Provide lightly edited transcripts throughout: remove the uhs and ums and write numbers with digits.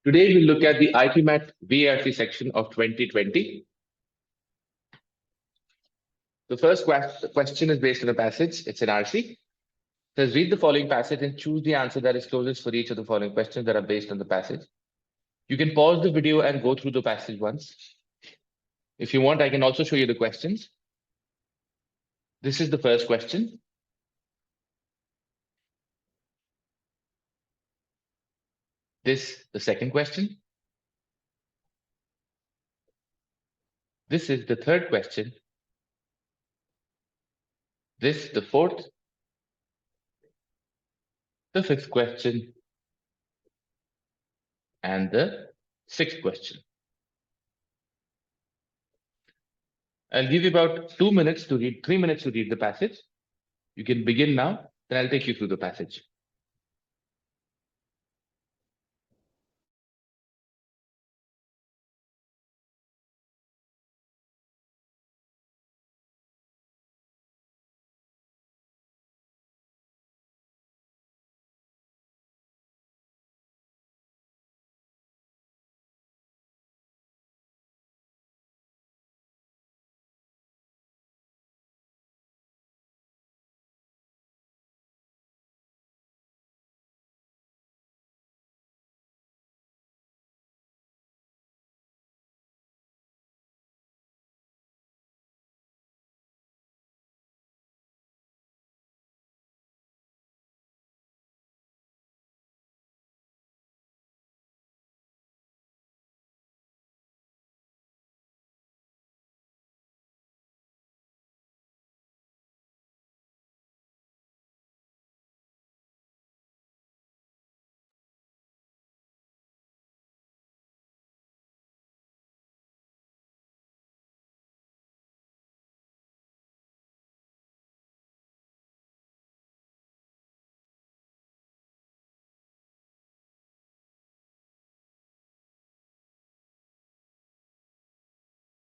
Today we'll look at the IPMAT VARC section of 2020. The first question is based on a passage. It's an RC. It says, read the following passage and choose the answer that is closest for each of the following questions that are based on the passage. You can pause the video and go through the passage once. If you want, I can also show you the questions. This is the first question. This, the second question. This is the third question. This, the fourth. The fifth question. And the sixth question. I'll give you about 2 minutes to read, 3 minutes to read the passage. You can begin now, then I'll take you through the passage.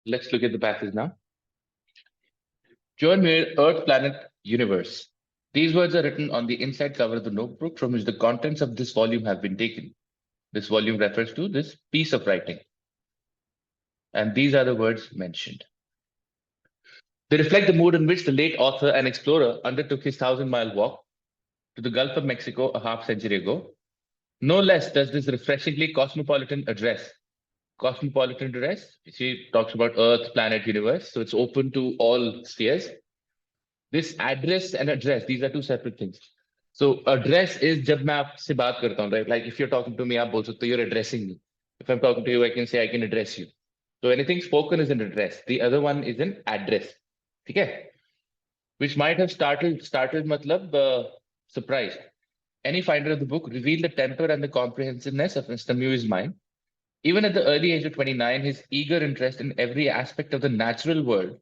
Let's look at the passage now. Join me, Earth, Planet, Universe. These words are written on the inside cover of the notebook from which the contents of this volume have been taken. This volume refers to this piece of writing. And these are the words mentioned. They reflect the mood in which the late author and explorer undertook his 1,000-mile walk to the Gulf of Mexico a half-century ago. No less does this refreshingly cosmopolitan address. Cosmopolitan address, she talks about Earth, planet, universe, so it's open to all spheres. This address and address, these are two separate things. So address is जब मैं आपसे बात करता हूँ, right? Like if you're talking to me, आप बोल सकते हो, you're addressing me. If I'm talking to you, I can say I can address you. So anything spoken is an address. The other one is an address. Okay? Which might have startled matlab surprised. Any finder of the book revealed the temper and the comprehensiveness of Mr. Muir's mind. Even at the early age of 29, his eager interest in every aspect of the natural world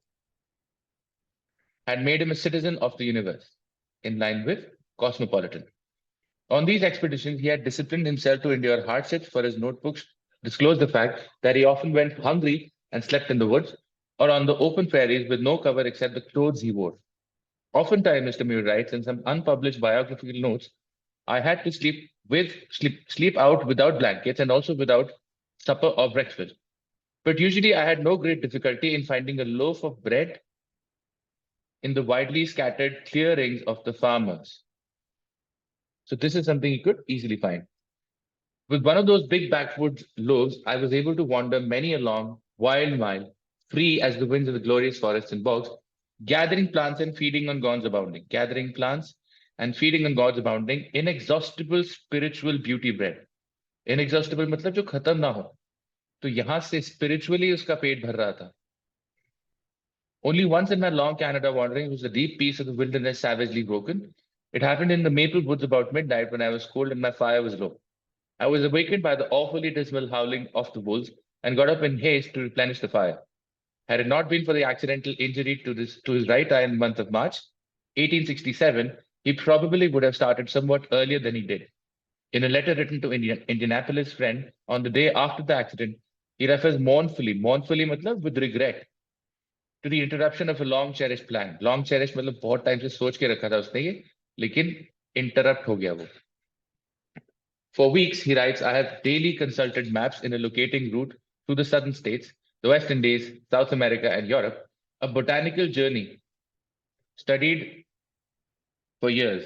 had made him a citizen of the universe, in line with cosmopolitan. On these expeditions, he had disciplined himself to endure hardships, for his notebooks disclose the fact that he often went hungry and slept in the woods or on the open prairies with no cover except the clothes he wore. Oftentimes, Mr. Muir writes in some unpublished biographical notes, I had to sleep out without blankets and also without supper or breakfast. But usually I had no great difficulty in finding a loaf of bread in the widely scattered clearings of the farmers. So this is something you could easily find. With one of those big backwoods loaves, I was able to wander many a long, wild mile, free as the winds of the glorious forests and bogs, gathering plants and feeding on gods abounding. Gathering plants and feeding on gods abounding, inexhaustible spiritual beauty bread. Inexhaustible मतलब जो खत्म ना हो. तो यहाँ से spiritually उसका पेट भर रहा था. Only once in my long Canada wandering was the deep peace of the wilderness savagely broken. It happened in the maple woods about midnight when I was cold and my fire was low. I was awakened by the awfully dismal howling of the wolves and got up in haste to replenish the fire. Had it not been for the accidental injury to his right eye in the month of March, 1867, he probably would have started somewhat earlier than he did. In a letter written to Indianapolis friend on the day after the accident, he refers mournfully matlab with regret, to the interruption of a long cherished plan. Long cherished मतलब बहुत time से सोच के रखा था उसने ये, लेकिन interrupt हो गया वो. For weeks, he writes, I have daily consulted maps in a locating route through the southern states, the West Indies, South America, and Europe, a botanical journey studied for years.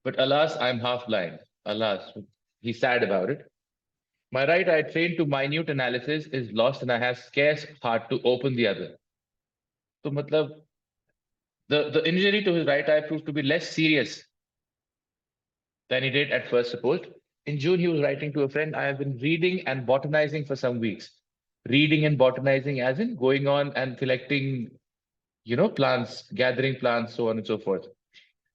But alas, I'm half blind. Alas, he's sad about it. My right eye, trained to minute analysis, is lost and I have scarce heart to open the other. So, matlab, the injury to his right eye proved to be less serious than he did at first supposed. In June, he was writing to a friend, I have been reading and botanizing for some weeks. Reading and botanizing as in going on and collecting, plants, gathering plants, so on and so forth.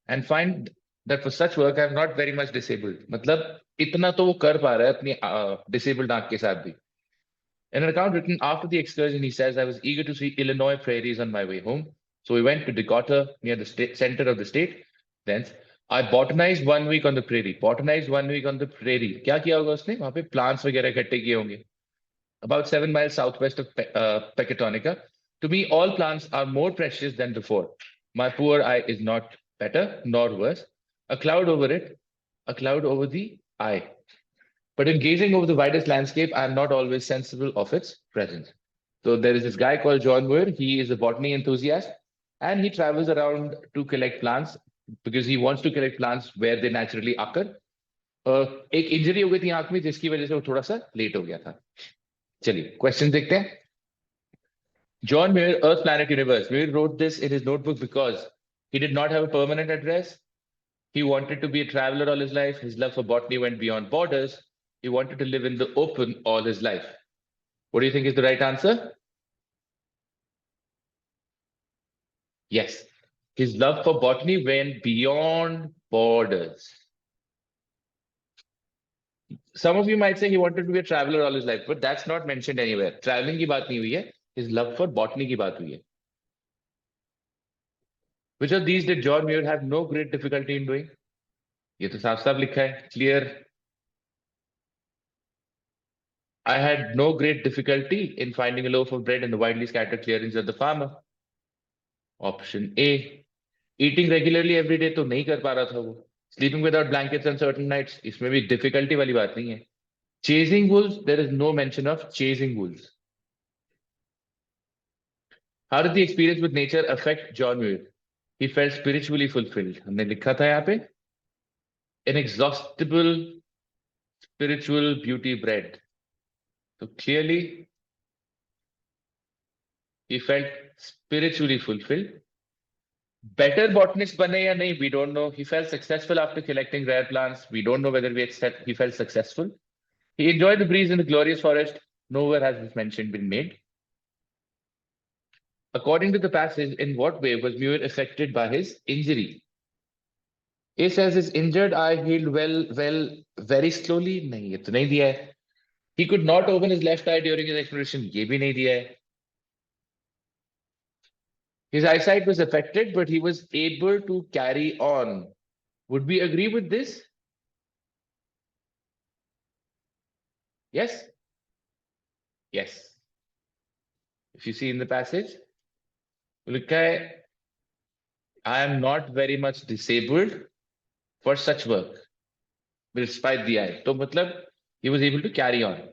And find that for such work, I'm not very much disabled. मतलब इतना तो वो कर पा रहा है अपनी disabled आंख के साथ भी. In an account written after the excursion, he says, I was eager to see Illinois prairies on my way home. So we went to Dakota, near the center of the state. Then I botanized 1 week on the prairie. Botanized 1 week on the prairie. क्या किया होगा उसने? वहां पे plants वगैरह इकट्ठे किए होंगे. About 7 miles southwest of Pecatonica. To me, all plants are more precious than before. My poor eye is not better nor worse. A cloud over it, a cloud over the eye. But in gazing over the widest landscape, I am not always sensible of its presence. So there is this guy called John Muir. He is a botany enthusiast, and he travels around to collect plants because he wants to collect plants where they naturally occur. एक injury हो गई थी आंख में जिसकी वजह से वो थोड़ा सा लेट हो गया था. चलिए क्वेश्चन देखते हैं. John Muir, Earth, Planet, Universe. Muir wrote this in his notebook because he did not have a permanent address. He wanted to be a traveler all his life. His love for botany went beyond borders. He wanted to live in the open all his life. What do you think is the right answer? Yes. His love for botany went beyond borders. Some of you might say he wanted to be a traveler all his life, but that's not mentioned anywhere. Traveling की बात नहीं हुई है. His love for botany की बात हुई है. Which of these did John Muir have no great difficulty in doing? ये तो साफ साफ लिखा है. Clear. I had no great difficulty in finding a loaf of bread in the widely scattered clearings of the farmer. Option A. Eating regularly every day तो नहीं कर पा रहा था वो. Sleeping without blankets on certain nights, इसमें भी difficulty वाली बात नहीं है. Chasing wolves, there is no mention of chasing wolves. How did the experience with nature affect John Muir? He felt spiritually fulfilled. हमने लिखा था यहाँ पे inexhaustible spiritual beauty bred. So clearly, he felt spiritually fulfilled. Better botanist bane ya nahi, we don't know. He felt successful after collecting rare plants. We don't know whether he felt successful. He enjoyed the breeze in the glorious forest. Nowhere has this mention been made. According to the passage, in what way was Muir affected by his injury? A says his injured eye healed well, very slowly. नहीं, ये तो नहीं दिया है. He could not open his left eye during his exploration. ये भी नहीं दिया है. His eyesight was affected, but he was able to carry on. Would we agree with this? Yes? Yes. If you see in the passage, look at, I am not very much disabled for such work, despite the eye. So, matlab, he was able to carry on.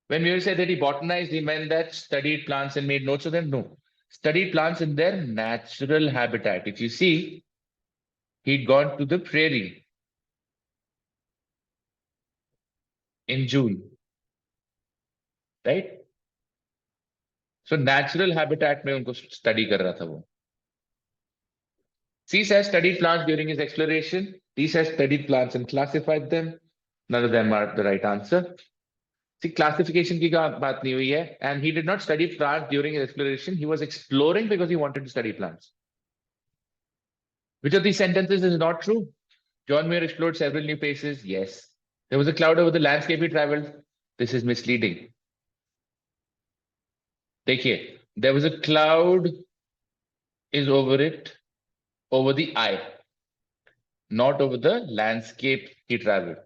When Muir said that he botanized, he meant that studied plants and made notes of them? No. Studied plants in their natural habitat. If you see, he'd gone to the prairie in June, right? So natural habitat में उनको study कर रहा था वो. C says studied plants during his exploration. D says studied plants and classified them. None of them are the right answer. See, classification की बात नहीं हुई है. And he did not study plants during his exploration. He was exploring because he wanted to study plants. Which of these sentences is not true? John Muir explored several new places. Yes. There was a cloud over the landscape he traveled. This is misleading. देखिए, there was a cloud is over it, over the eye, not over the landscape he traveled.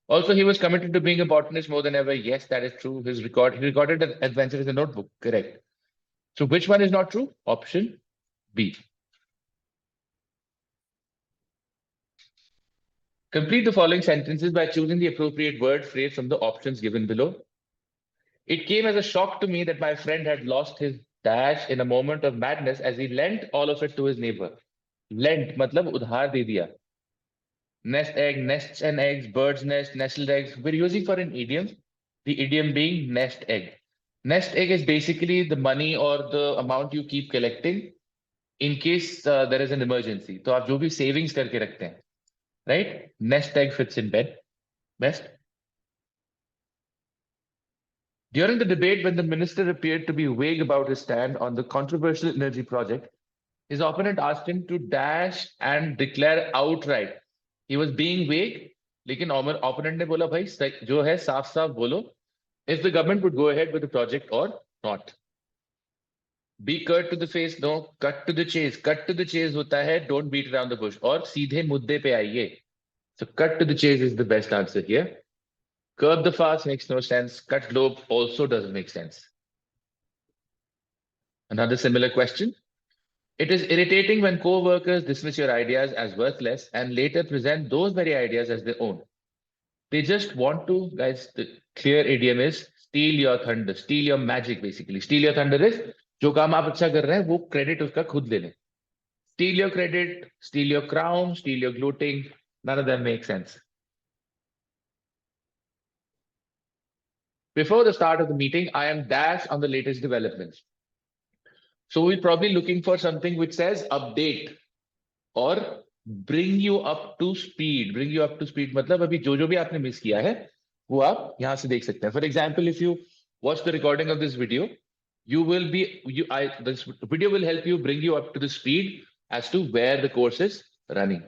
Also, he was committed to being a botanist more than ever. Yes, that is true. He recorded an adventure in a notebook. Correct. So which one is not true? Option B. Complete the following sentences by choosing the appropriate word phrase from the options given below. It came as a shock to me that my friend had lost his dash in a moment of madness as he lent all of it to his neighbor. Lent matlab udhar de diya. Nest egg, nests and eggs, bird's nest, nestled eggs. We're using for an idiom, the idiom being nest egg. Nest egg is basically the money or the amount you keep collecting in case there is an emergency. तो आप जो भी savings करके रखते हैं, right? Nest egg fits in bed best. During the debate, when the minister appeared to be vague about his stand on the controversial energy project, his opponent asked him to dash and declare outright. He was being vague, लेकिन opponent ने बोला भाई जो है साफ साफ बोलो if the government would go ahead with the project or not. Be curt to the face, no, cut to the chase. Cut to the chase hota hai, don't beat around the bush. Or seedhe mudde pe aaiye. So cut to the chase is the best answer here. Curb the fast makes no sense. Cut low also doesn't make sense. Another similar question. It is irritating when co-workers dismiss your ideas as worthless and later present those very ideas as their own. They just want to, guys, the clear idiom is steal your thunder, steal your magic basically. Steal your thunder is जो काम आप अच्छा कर रहे हैं वो credit उसका खुद ले लें. Steal your credit, steal your crown, steal your gloating. None of them make sense. Before the start of the meeting, I am dash on the latest developments. So we're probably looking for something which says update or bring you up to speed. Bring you up to speed मतलब अभी जो भी आपने miss किया है वो आप यहाँ से देख सकते हैं. For example, if you watch the recording of this video, this video will help you bring you up to the speed as to where the course is running.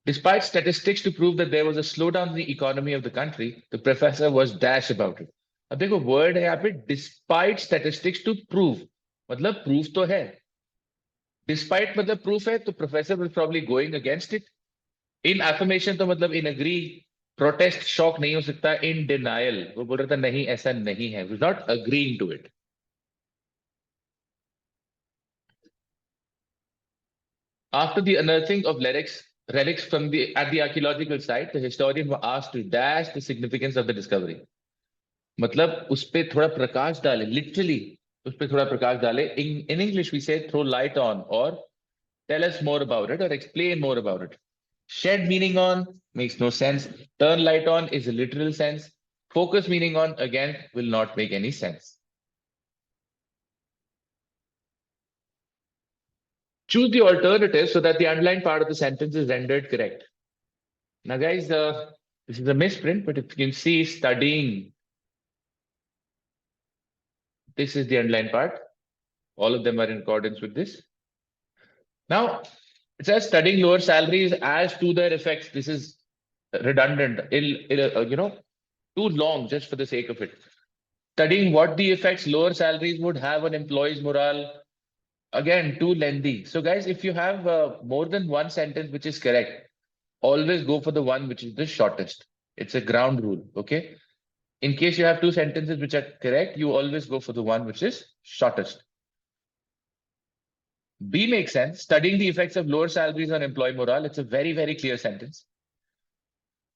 Despite statistics to prove that there was a slowdown in the economy of the country, the professor was dash about it. अब देखो word है यहाँ पे despite statistics to prove, मतलब proof तो है. Despite मतलब proof है तो professor was probably going against it. In affirmation तो मतलब in agree, protest shock नहीं हो सकता. In denial वो बोल रहा था नहीं ऐसा नहीं है. Was not agreeing to it. After the unearthing of relics from at the archaeological site, the historian were asked to dash the significance of the discovery. मतलब उस पे थोड़ा प्रकाश डाले, literally उस पे थोड़ा प्रकाश डाले. In English we say throw light on or tell us more about it or explain more about it. Shed meaning on makes no sense. Turn light on is a literal sense. Focus meaning on again will not make any sense. Choose the alternative so that the underlined part of the sentence is rendered correct. Now guys, this is a misprint, but if you can see studying, this is the underlined part. All of them are in accordance with this. Now, it says studying lower salaries as to their effects. This is redundant, too long just for the sake of it. Studying what the effects lower salaries would have on employees' morale. Again, too lengthy. So guys, if you have more than one sentence which is correct, always go for the one which is the shortest. It's a ground rule, okay? In case you have two sentences which are correct, you always go for the one which is shortest. B makes sense. Studying the effects of lower salaries on employee morale. It's a very, very clear sentence.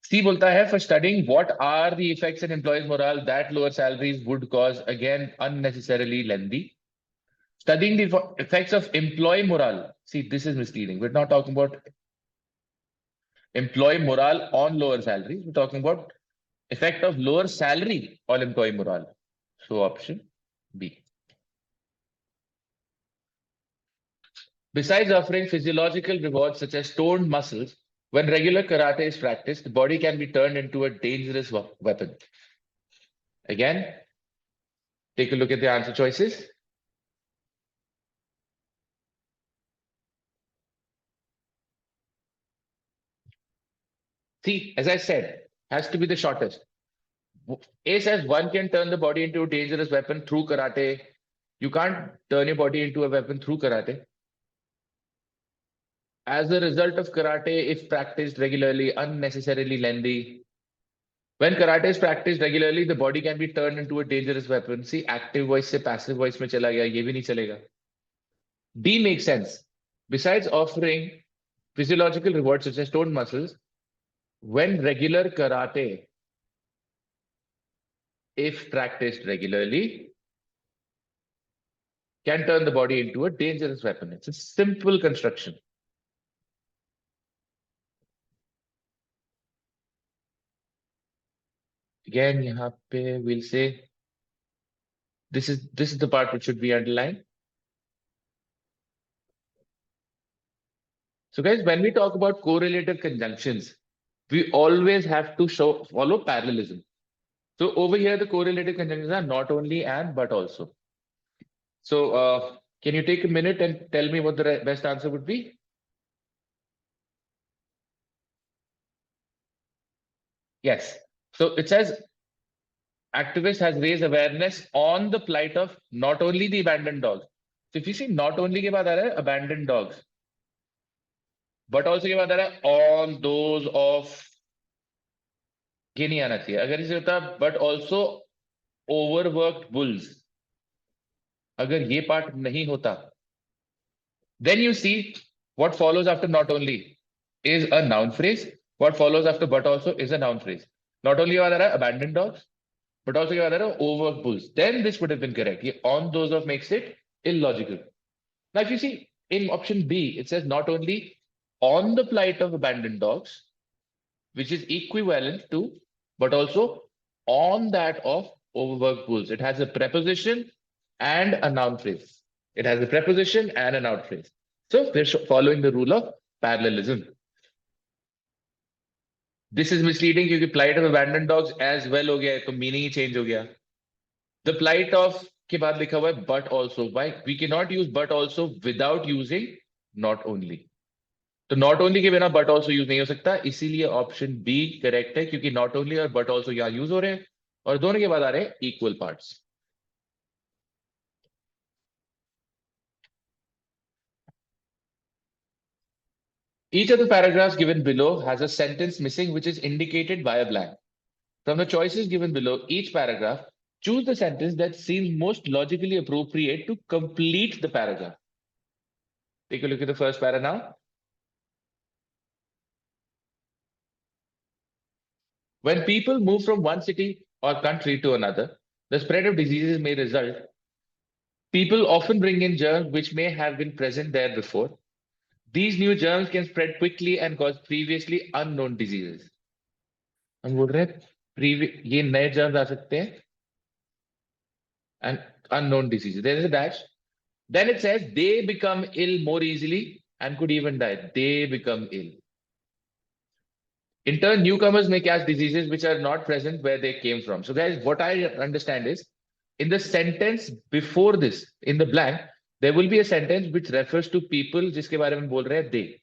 C bolta hai, for studying what are the effects on employees morale that lower salaries would cause, again, unnecessarily lengthy. Studying the effects of employee morale. See, this is misleading. We're not talking about employee morale on lower salaries. We're talking about effect of lower salary on employee morale. So option B. Besides offering physiological rewards such as toned muscles, when regular karate is practiced, the body can be turned into a dangerous weapon. Again, take a look at the answer choices. See, as I said, has to be the shortest. A says one can turn the body into a dangerous weapon through karate. You can't turn your body into a weapon through karate. As a result of karate, if practiced regularly, unnecessarily lengthy. When karate is practiced regularly, the body can be turned into a dangerous weapon. See, active voice se passive voice mein chala gaya, ye bhi nahi chalega. D makes sense. Besides offering physiological rewards such as toned muscles when regular karate, if practiced regularly, can turn the body into a dangerous weapon. It's a simple construction. Again, यहाँ पे we'll say this is the part which should be underlined. So guys, when we talk about correlative conjunctions, we always have to follow parallelism. So over here, the correlative conjunctions are not only and but also. So can you take a minute and tell me what the best answer would be? Yes. So it says activist has raised awareness on the plight of not only the abandoned dogs. So if you see not only के बाद आ रहा है abandoned dogs, but also के बाद आ रहा है on those of, ये नहीं आना चाहिए. अगर इसे होता but also overworked bulls, अगर ये part नहीं होता, then you see what follows after not only is a noun phrase. What follows after but also is a noun phrase. Not only are there abandoned dogs, but also are there overworked bulls. Then this would have been correct. On those of makes it illogical. Now, if you see in option B, it says not only on the plight of abandoned dogs, which is equivalent to, but also on that of overworked bulls. It has a preposition and a noun phrase. It has a preposition and a noun phrase. So we're following the rule of parallelism. This is misleading because plight of abandoned dogs as well हो गया है, तो meaning ही change हो गया. The plight of के बाद लिखा हुआ है but also. Why? We cannot use but also without using not only. तो नॉट ओनली के बिना बट ऑल्सो यूज नहीं हो सकता, इसीलिए ऑप्शन बी करेक्ट है, क्योंकि नॉट ओनली और बट ऑल्सो यहां यूज हो रहे हैं और दोनों के बाद आ रहे हैं equal parts. Each of the paragraphs given below has a sentence missing which is indicated by a blank. From the choices given below each paragraph, choose the sentence that seems most logically appropriate to complete the paragraph. Take a look at the first para now. When people move from one city or country to another, the spread of diseases may result. People often bring in germs which may have been present there before. These new germs can spread quickly and cause previously unknown diseases. हम बोल रहे हैं ये नए germs आ सकते हैं and unknown diseases. There is a dash. Then it says they become ill more easily and could even die. They become ill. In turn, newcomers may catch diseases which are not present where they came from. So guys, what I understand is in the sentence before this, in the blank, there will be a sentence which refers to people जिसके बारे में बोल रहे हैं they.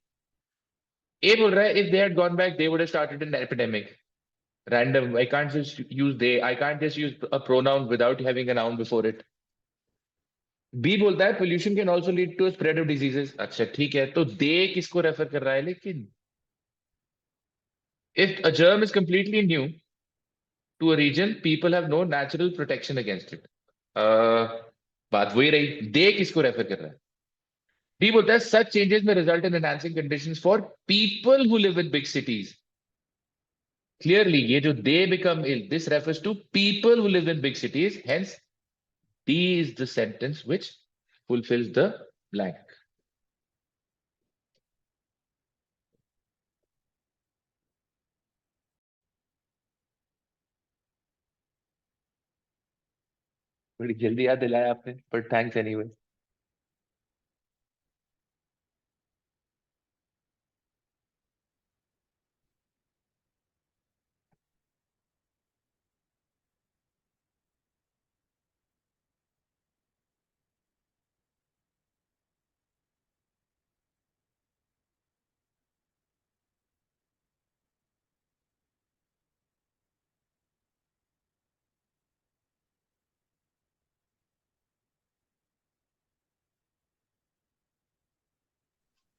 A बोल रहा है if they had gone back, they would have started an epidemic. Random. I can't just use they. I can't just use a pronoun without having a noun before it. B बोलता है pollution can also lead to a spread of diseases. अच्छा ठीक है, तो they किसको refer कर रहा है लेकिन? If a germ is completely new to a region, people have no natural protection against it. बात वही रही, they किसको रेफर कर रहा है? D बोलता है such changes may result in enhancing conditions for people who live in big cities. Clearly, ये जो they become ill, this refers to people who live in big cities. Hence, D is the sentence which fulfills the blank. बड़ी जल्दी याद दिलाया आपने, but thanks anyway.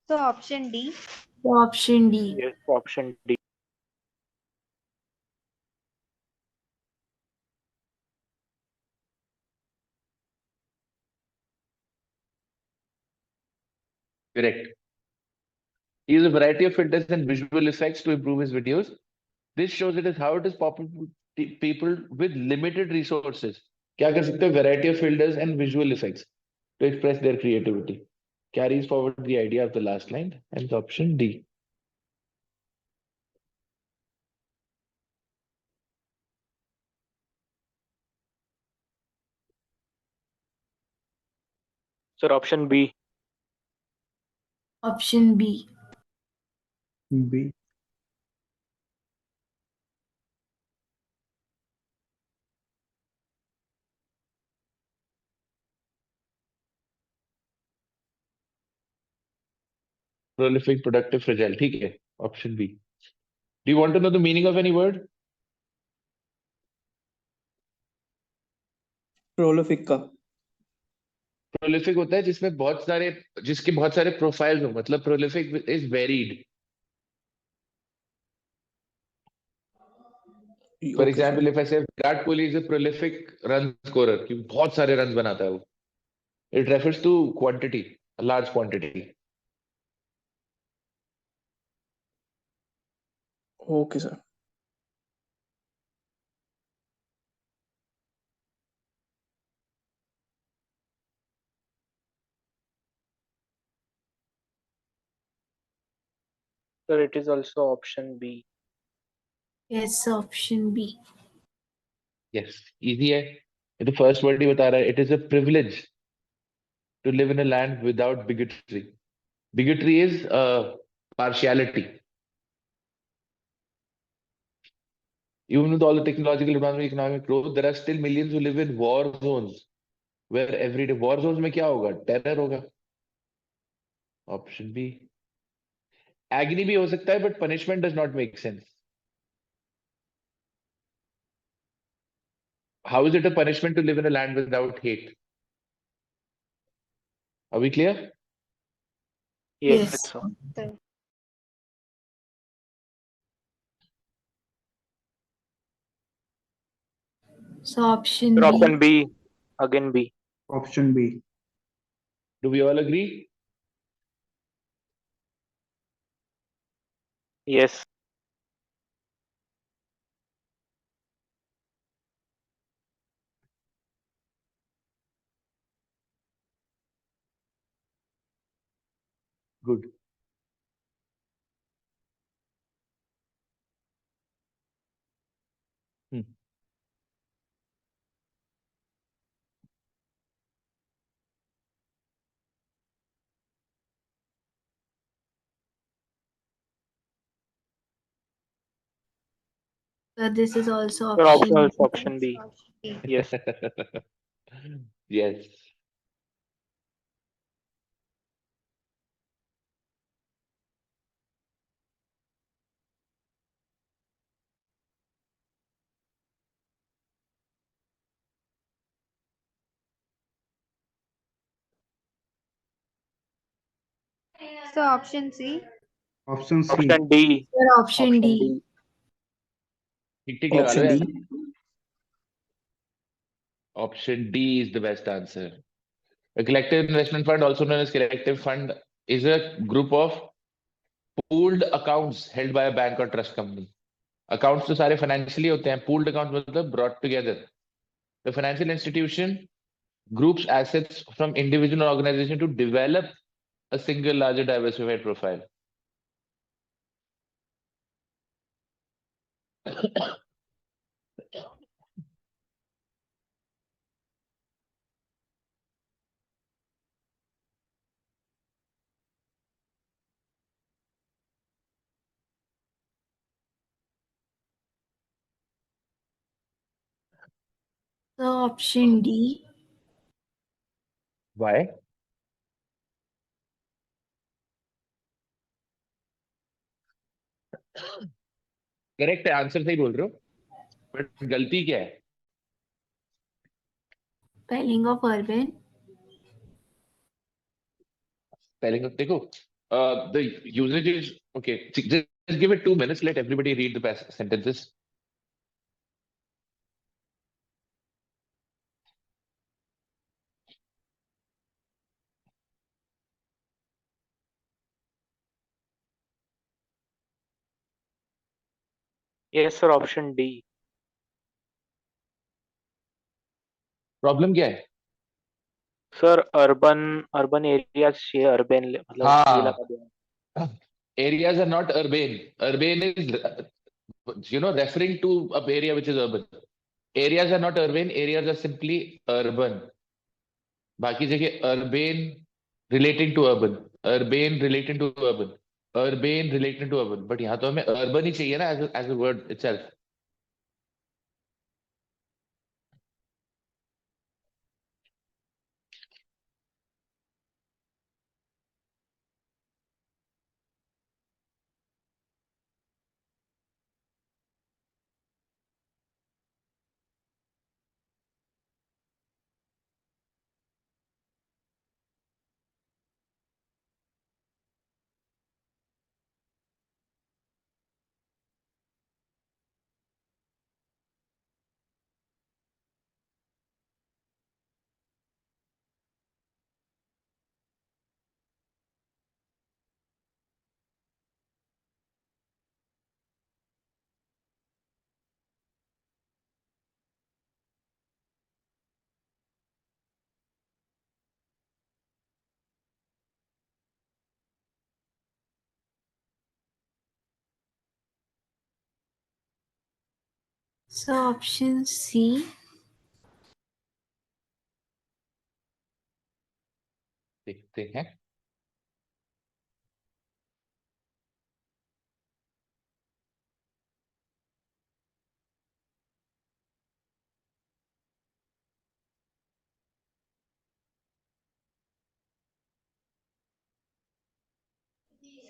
So option D. Option D. Yes, option D. Correct. He uses a variety of filters and visual effects to improve his videos. This shows it is how it is popular people with limited resources. क्या कर सकते हैं? Variety of filters and visual effects to express their creativity. Carries forward the idea of the last line, and option D. Sir, option B. Option B. B. Prolific, productive, fragile. ठीक है. Option B. Do you want to know the meaning of any word? Prolific का Prolific होता है जिसके बहुत सारे profiles हो. मतलब prolific is varied. For Okay, example, sir. if I say Virat Kohli is a prolific run scorer, क्योंकि बहुत सारे runs बनाता है वो. It refers to quantity, a large quantity. Okay, sir. Sir, it is also option B. Yes, option B. Yes, easy है. The first word ही बता रहा है. It is a privilege to live in a land without bigotry. Bigotry is partiality. Even with all the technological advancement, economic growth, there are still millions who live in war zones. Where every day war zones में क्या होगा? Terror होगा. Option B. Agony भी हो सकता है, but punishment does not make sense. How is it a punishment to live in a land without hate? Are we clear? Yes, Yes. sir. So option Sir, B. option B. Again B. Option B. Do we all agree? Yes. Good. Hmm. So this is also Sir, option also B. option B. Yes. Yes. So option C. Option C. Option D. Sir, option D. D. ठीक ठीक लगा लो Option यार. D. Option D is the best answer. A collective investment fund, also known as collective fund, is a group of pooled accounts held by a bank or trust company. Accounts तो सारे financially होते हैं. Pooled accounts मतलब brought together. The financial institution groups assets from individual organization to develop a single larger diversified profile. So option D. Why? Correct है, answer सही बोल रहे हो, बट गलती क्या है? Spelling of urban. Spelling of देखो, the usage is okay. Just give it 2 minutes. Let everybody read the sentences. Yes, sir. Option D. Problem क्या है? सर अर्बन एरियाज चाहिए, अर्बन मतलब हाँ, जिला का दिया। areas are not urban. Urban is, referring to a area which is urban. Areas are not urban. Areas are simply urban. बाकी जगह urban relating to urban, urban relating to urban, urban relating to urban. But यहाँ तो हमें urban ही चाहिए ना as a word itself. So option C. देखते हैं.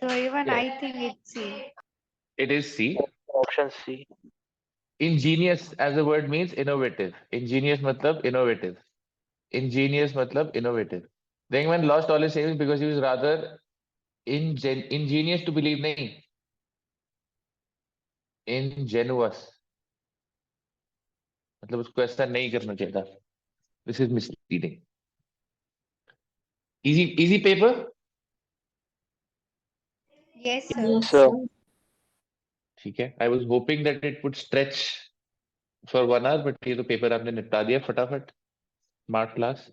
So even Yeah. I think it's C. It is C. Option C. Ingenious as a word means innovative. Ingenious matlab innovative. Ingenious matlab innovative. The young man lost all his savings because he was rather ingenious to believe nahi. Ingenuous. मतलब उसको ऐसा नहीं करना चाहिए था. This is misleading. Easy paper. Yes, sir. Yes, Sir. sir. ठीक है. I was hoping that it would stretch for 1 hour, but ये तो पेपर आपने निपटा दिया फटाफट. Smart class.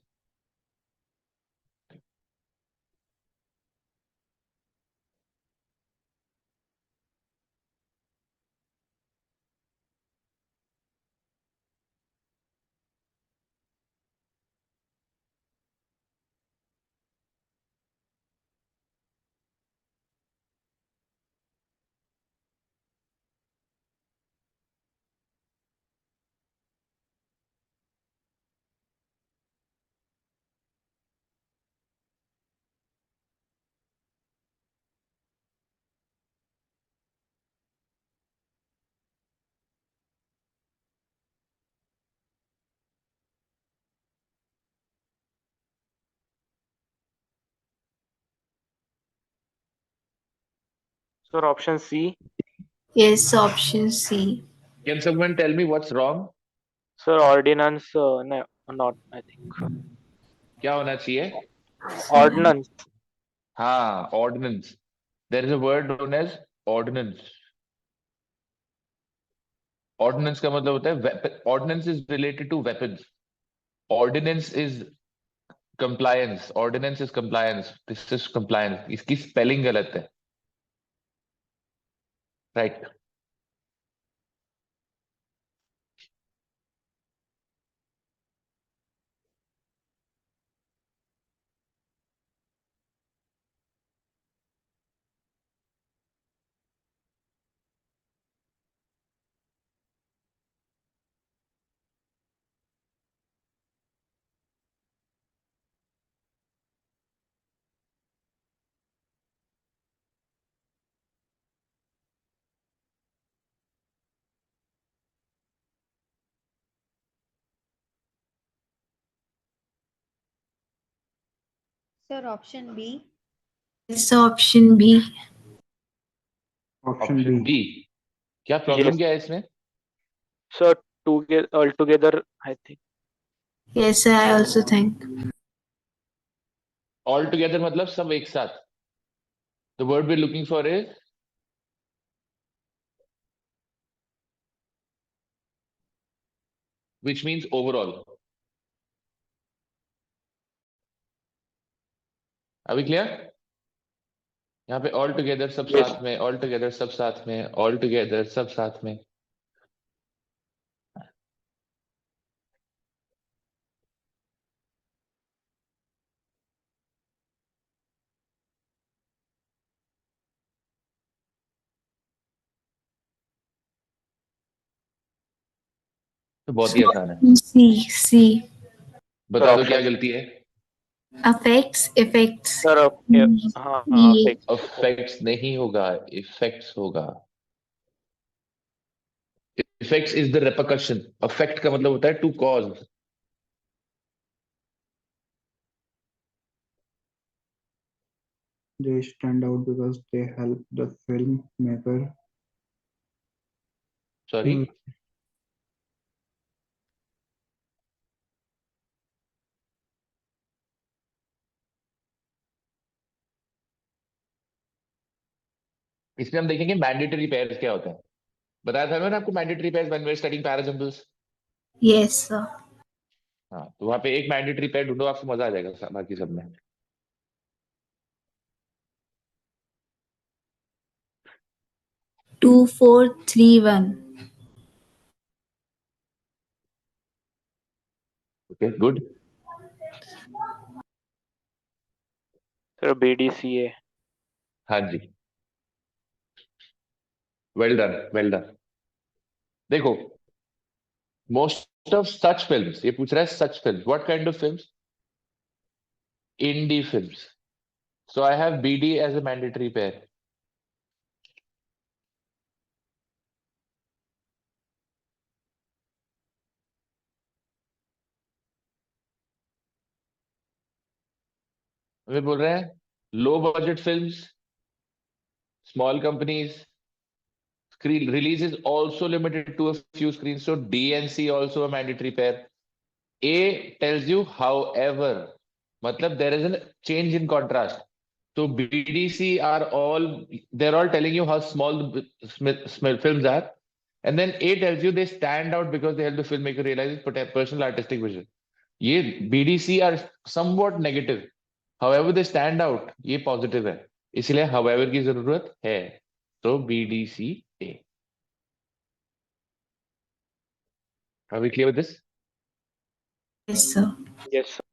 Sir, option C. Yes, option C. Can someone tell me what's wrong? Sir, ordinance. No, not. I think. क्या होना चाहिए? Ordnance. हाँ, ordnance. There is a word known as ordnance. Ordnance का मतलब होता है weapon. Ordnance is related to weapons. Ordinance is compliance. Ordinance is compliance. This is compliance. इसकी spelling गलत है. Right. Sir, option B. Yes, option B. Option Option B. B. क्या problem Yes. क्या है इसमें? Sir, altogether, I think. Yes, I also think. All together मतलब सब एक साथ. The word we're looking for is which means overall. Are we clear? यहाँ पे all together सब Yes. साथ में, all together सब साथ में, all together सब साथ में. तो बहुत ही आसान है. C. बता दो option- क्या गलती है. Affects, effects. Sir, हाँ ये fix. Effects नहीं होगा, effects होगा. Effects is the repercussion. Effect का मतलब होता है to cause. They stand out because they help the filmmaker. Sorry. इसमें हम देखेंगे मैंडेटरी पेयर्स क्या होता है. बताया था मैंने आपको mandatory pairs when we are studying parasymbols. yes, sir. हाँ, तो वहां पे एक मैंडेटरी पेयर ढूंढो, आपको मजा आ जाएगा बाकी सब में. 2, 4, 3, 1. Okay good. Sir, BDCA. हाँ जी, वेल डन वेल डन. देखो, मोस्ट ऑफ सच फिल्म्स, ये पूछ रहा है such films, what kind of films? Indie films. So I have BD as a mandatory pair. वे बोल रहे हैं low budget films, small companies, screen release is also limited to a few screens, so D and C also a mandatory pair. A tells you however, matlab there is a change in contrast. So BDC are all, they're all telling you how small the films are, and then A tells you they stand out because they help the filmmaker realize his personal artistic vision. ये BDC are somewhat negative, however they stand out, ये positive है, इसलिए however की जरूरत है. So BDC A. Are we clear with this? Yes, sir. Yes, sir.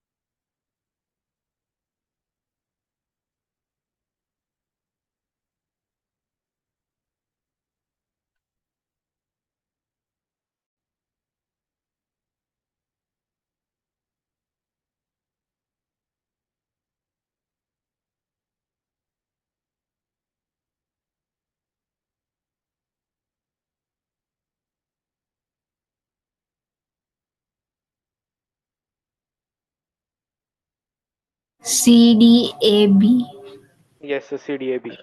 C, D, A, B. Yes, sir, CDAB.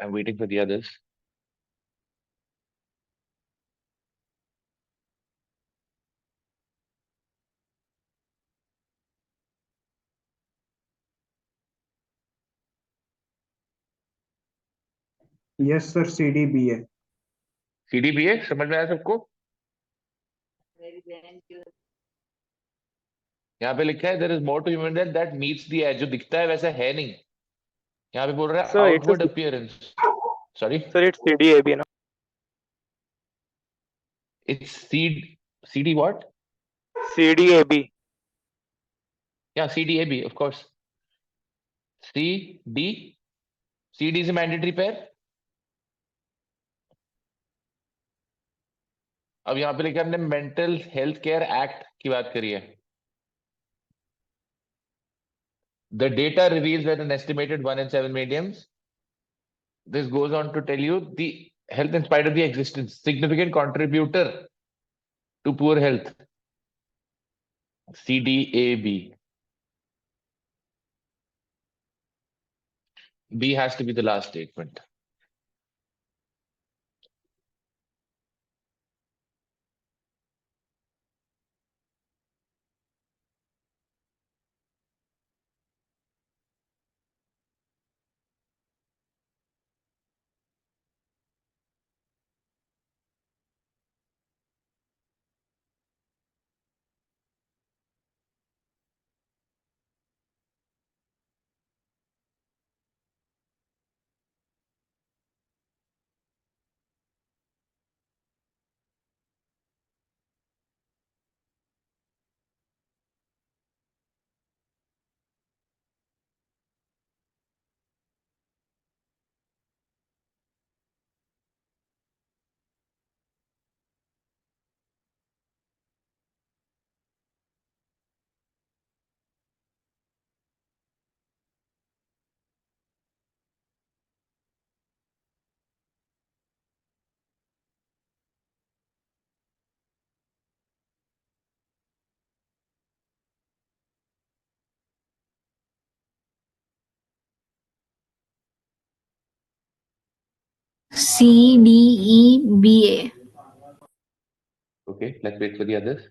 I'm waiting for the others. Yes, sir. CDBA. CDBA समझ में आया सबको? यहाँ पे लिखा है there is more to human that meets the eye. जो दिखता है वैसा है नहीं. यहाँ पे बोल रहा है Sir, it's outward appearance. Sorry, Sir, it's CDAB, no? it's CD what? CDAB. Yeah, CDAB of course. CD is a mandatory pair. अब यहाँ पे लिखा है हमने मेंटल हेल्थ केयर एक्ट की बात करी है. The data reveals that an estimated 1 in 7 mediums. This goes on to tell you the health in spite of the existence, significant contributor to poor health. CDAB. B has to be the last statement. C, D, E, B, A. Okay, let's wait for the others.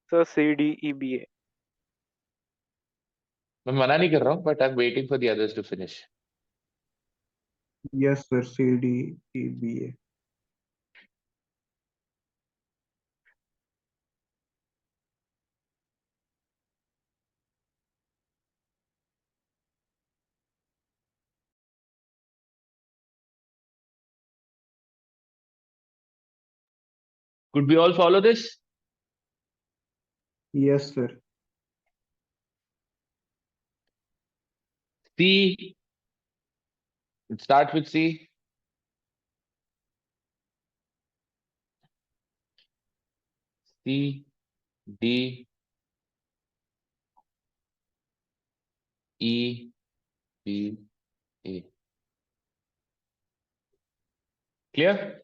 Sir, C, D, E, B, A. मैं मना नहीं कर रहा हूँ, but I'm waiting for the others to finish. Yes, sir. C, D, E, B, A. Could we all follow this? Yes, sir. C. It starts with C. C, D, E, B, A. Clear?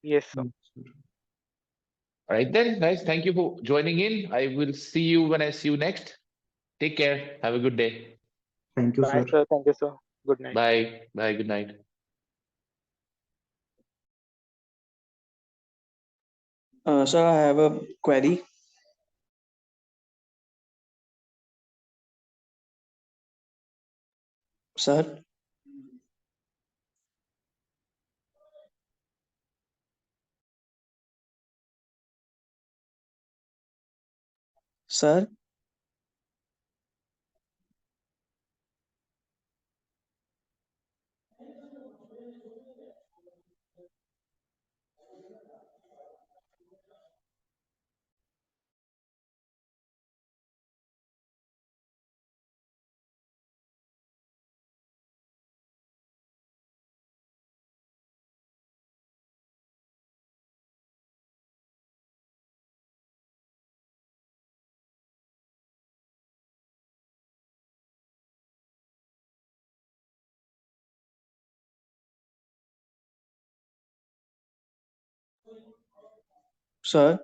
Yes, sir. Yes, sir. All right then, guys. Thank you for joining in. I will see you when I see you next. Take care. Have a good day. Thank you, Bye, sir. sir. Thank you, sir. Good night. Bye. Bye. Good night. Sir, I have a query. Sir, sir, sir.